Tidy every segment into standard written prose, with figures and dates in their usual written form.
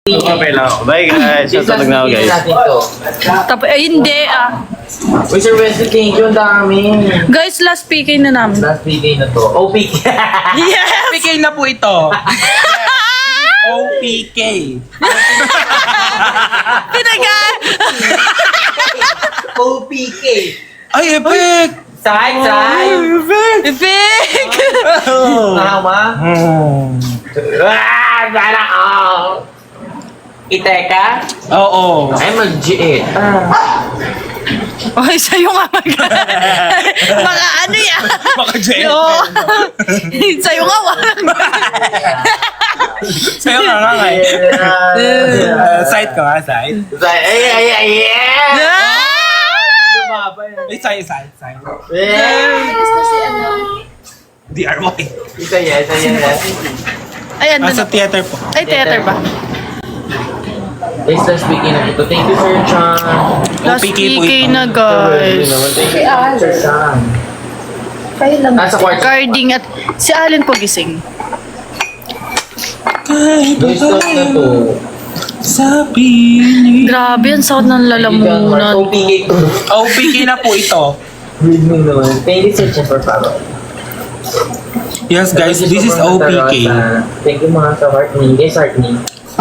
Okay lang ako. Bye guys. Tulog na ako guys. Tapos, hindi Uy, Sir Wesley, thank you. Ang dami. Guys, last PK na namin. Last PK na to. OPK. Yes! OPK na po ito. OPK. Pinaga! OPK. Ay, epic! Side. Epic! Tama? Dala ko. Iteka? Oo. Ay, mag-G8. Ay, sa'yo nga mga ano yan? Baka Jen. Oo. Sa'yo nga Sa'yo nga nga eh. Side ka nga, side. Ay. Ay, side. DRY. Isa yan. Ayan, Sa theater po. ay, theater ba? Guys, last PK na ito. Thank you, Sir Chan. Last OPK po PK ito. na, guys. Thank you, Sir Chan. Kayo lang. Nasa kwarto. Carding at si Allen po gising. Guys, stop na to. Sa piling. Grabe, ang sakit ng lalamunan. OPK to. OPK na po ito. Read me naman. Thank you, Sir Chan, for follow. Yes guys, Thank you this is so much, OPK. Rosa. Thank you mga sa Heartney. Guys, Heartney.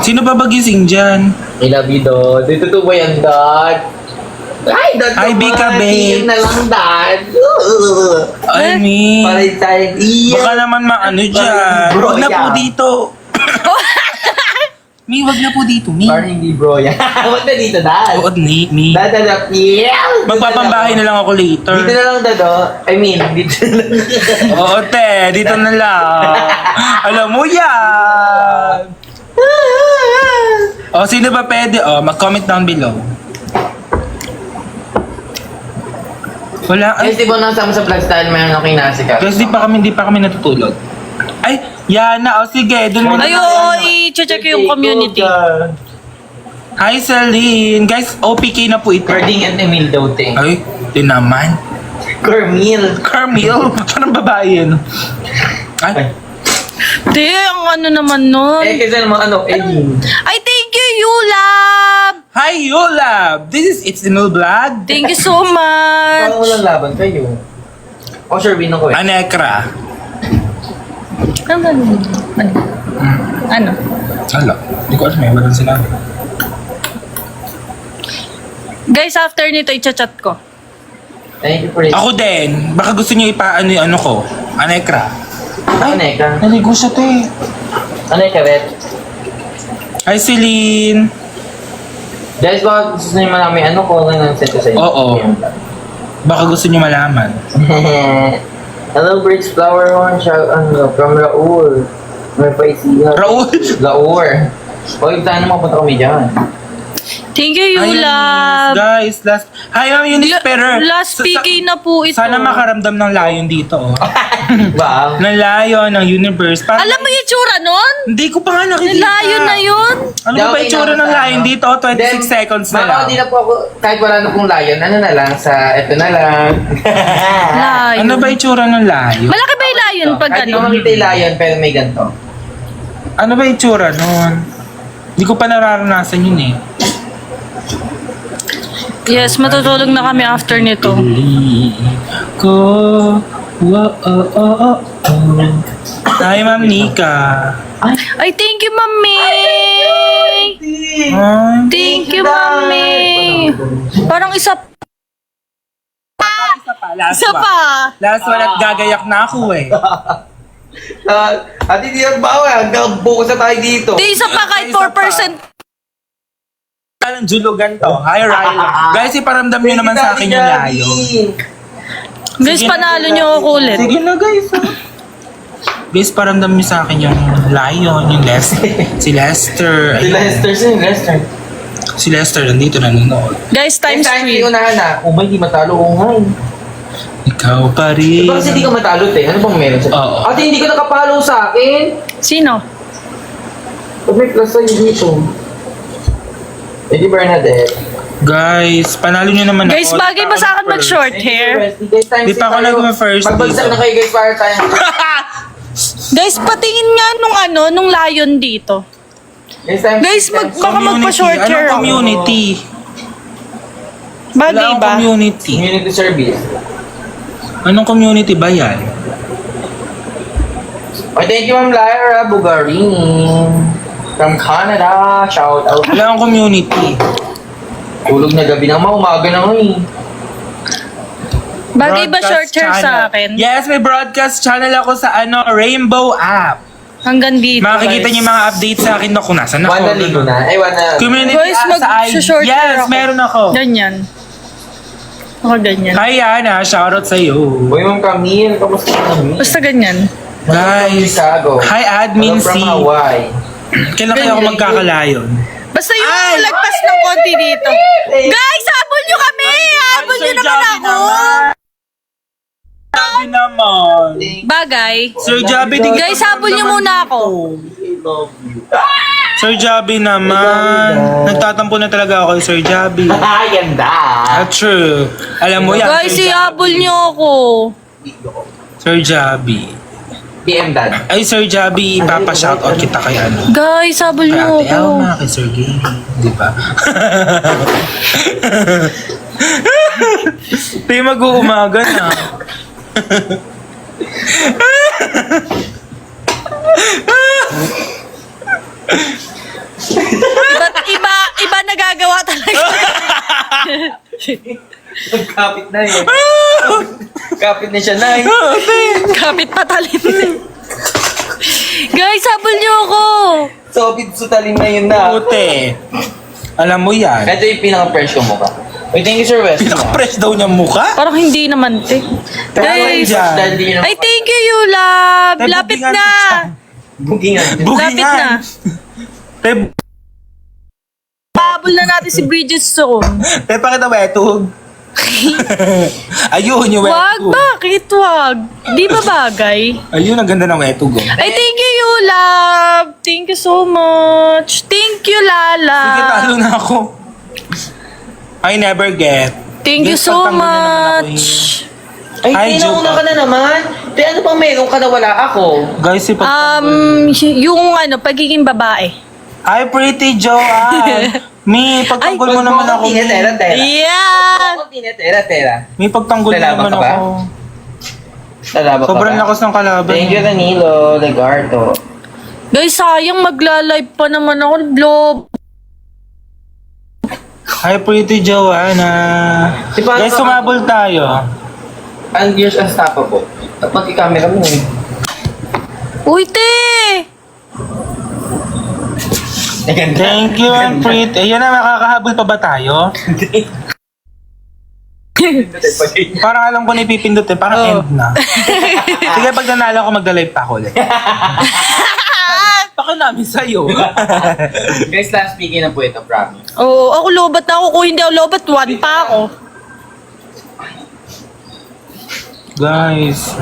Sino ba bagising dyan? I love you, Dad. Dito to ba yan, Dad? Ay, Dad Ay, naman. Bika, babe. Tingin na lang, Dad. I mean, Paray tayo. baka naman maano dyan. Bro, Wag na po yeah. dito. Mi, wag na po dito, Mi. Parang hindi, bro. Yan. Huwag na dito, Dad. Oo, Mi. Dad. Yeah! Magpapambahay na lang ako later. Dito na lang, Dad, oh. I mean, dito na lang. Oo, te. Dito na lang. Alam mo yan. O, sino ba pwede? O, mag-comment down below. Wala. Guys, Ay, di ba nasama sa vlog style, mayroon akong inasikat. guys, di pa kami natutulog. Ay, Yana. O, sige. Doon muna. Ay, oo, i-check ko yung community. Hi, Celine. Guys, OPK na po ito. Carding and Emil daw, te. Ay, di naman. Carmel. Carmel. Parang babae yun. Ay, Te, ang ano naman nun. Kasi naman, Edwin. Ay, thank you, Yulab! hi, Yola. This is It's Emil Vlog. Thank you so Parang much. walang laban kayo. O, sure, win ako eh. Anekra. Ano? Ano? Hala, hindi ko alam eh. Wala sinabi. Guys, after nito, i-chat ko. Thank you for it. Ako din. Baka gusto niyo ipaano yung ano ko. Anekra. Ano ka? Naligo siya, te. Ano ka, Red? Hi, Celine. Guys, baka gusto nyo malaman ano ko lang ang set ko sa inyo. Oo. Baka gusto niyo malaman. Hello, Birds Flower One, shout from Raul. May paisiya. Raul. Laur. Hoy, sana mapunta kami dyan. Thank you, Hi, Yulab. guys, last... Hi, Ma'am Eunice Perrer. Last PK na po ito. Sana makaramdam ng layon dito, oh. Wow. ng layon, ng universe. Parang, Alam mo yung itsura nun? hindi ko pa nga nakikita. Layo na yun. Ano ba yung itsura ng lion dito? 26 seconds na lang. Hindi na po ako, kahit wala na pong lion, ano na lang, ito na lang. Layo. Ano ba yung itsura ng lion? Malaki ba yung layon pag Kahit di ko ano? makita yung lion, pero may ganito. Ano ba yung itsura nun? Hindi ko pa nararanasan yun eh. Yes, matutulog na kami after nito. Ko. Hi, Ma'am Nika. Ay, thank you, Mami! Ay, Thank you, Mami! Parang isa last isa one. pa. Last one at gagayak na ako eh. At hindi yan ba, hanggang bukas na tayo dito. Di isa pa kahit 4%. Anong julugan to? Hi, Riley. Guys, iparamdam nyo naman sa akin yung layon. Guys, panalo nyo ako ulit. Sige na, guys. Guys, paramdam nyo sa akin yung lion, yung si Lester. Si Ayun. Lester, Si Lester, nandito nanonood. Guys, times Time 3 3. unahan na. Kung ba hindi matalo, oo nga eh. Ikaw pa rin. Bakit hindi ka matalo, te? Ano bang meron sa... Oo. Ate, hindi ka nakapalo sa akin. Sino? Pag may plus sa'yo dito. Eddie Bernadette. Guys, panalo nyo naman Guys, ako. bagay ba sa akin mag-short hair? Di pa ako nag-first Pagbagsak dito. na kayo guys para tayo. Guys, patingin nga nung lion dito. Next time, Guys, baka magpa-short Anong hair ako. community? Bagay Wala akong ba? community. community service. Anong community ba yan? Oh, thank you, Ma'am Lyra Bugarin. From Canada. Shout out. Wala akong community. Tulog na gabi na, umaga na eh. Bagay ba Broadcast short hair sa channel. akin? Yes, may broadcast channel ako sa Rainbow app. Hanggang dito, Makikita guys. niyo yung mga updates sa akin na kung nasan ako. One na ligo na. Ay, one na. Community Guys, app sa IG. mag-short hair Yes, ako. meron ako. Ganyan. Ako ganyan. Hi Ana, shoutout sa'yo. Uy, Ma'am Camille, kamusta ka Camille? Basta ganyan. Guys, Chicago. hi Admin From C. Hawaii. Kailan kaya ako magkakalayon? Basta yung lagpas ng konti dito. Guys, habol nyo kami! Habol nyo naman ako! Javi naman. Bagay. Sir Javi, Guys, habol nyo muna ako. Sir Javi naman. Nagtatampo na talaga ako kay Sir Javi. Ay, ganda. True. Alam mo yan, Guys, Sir Javi. ihabol nyo ako. Sir Javi. PM Dad. Ay, Sir Javi, ipapa-shoutout kita kay ano. Guys, habol Kay nyo Ate ako. Elma, kay Sir Gay. Di ba? Di mag-uumaga na. Iba nagagawa talaga. Kapit na yun. Kapit na siya na eh. Kapit patalim. Guys, habol nyo ako. Sobit sutalin na yun na. Puti. Alam mo yan. Ito yung pinaka-fresh ko mukha. Uy, thank you, Sir West. Pinaka-press daw niya mukha. Parang hindi naman, te. Guys, dyan. ay thank you, Yulab. Te, Lapit bugingan na. Bugingan. Lapit na. Te, Habol na natin si Bridgetson. pakita wetug. Ayun, yung Wag, wetug. bakit wag? Di ba bagay? Ayun, ang ganda ng wetug. Oh. Ay, thank you, Yulab. Thank you so much. Thank you, Lala. Sige, talo na ako. I never get. Thank you Guys, so pagtanggol niyo naman ako, much. Ay, Hi, nauna Joe. ka na naman. Te, ano pang meron ka na wala ako? Guys, si Yung pagiging babae. Hi, pretty Joanne. Mi, pagtanggol mo naman ako. Mi. Tera. Yeah! Tera. Mi, pagtanggol mo Lalaban naman ka ba? ako. Lalaba ka Sobrang ba? lakas ng kalaban. Thank you, Danilo Legarto. Guys, sayang magla-live pa naman ako. Blob. Hi, pretty Joanna. Si paano Guys, ka- sumabol tayo. And here's unstoppable. Kapag i-camera mo eh. Uy, te! Thank you, and pretty. Ayun na, makakahabol pa ba tayo? Parang alam ko na ipipindot eh. Parang end na. Sige, pag nanalo ako, magda-live pa ako ulit. Baka namin sa'yo. Guys, last speaking na po ito, promise. Oo, ako lobat na ako. Kung hindi ako lobat, 1 pa ako. Guys.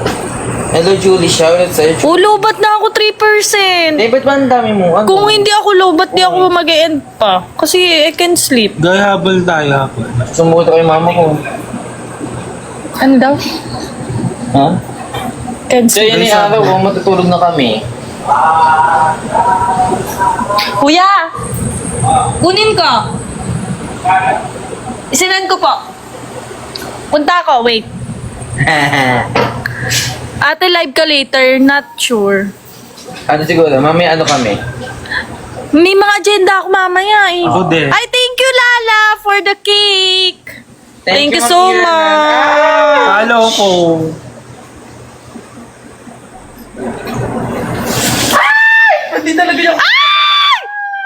Hello, Julie. Shoutout sa'yo. Oo, lobat na ako 3%. Eh, ba't ba ang dami mo? Ano? Kung hindi ako lobat, di ako mag-e-end pa. Kasi I can sleep. Guys, habol tayo. Habol. Sumuot ako yung mama ko. Ano daw? Ha? Can So, sleep. yun yung araw, matutulog na kami. Kuya! Kunin ko. Isinan ko po. Punta ako, wait. Ate, live ka later. Not sure. Ano siguro, mamaya ano kami? May mga agenda ako mamaya eh. Ako din. Ay, thank you, Lala, for the cake. Thank you Ma'am so Ira. much. Halo ko. Hindi talaga yung...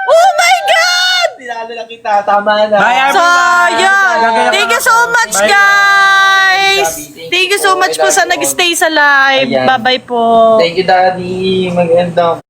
Oh my God! Tinala kita, tama na. Bye, everyone. Sayang! Thank you so much, Bye, guys! Thank you so much po sa nag-stay sa live. Ayan. Bye-bye po. Thank you, Daddy. Mag-end daw.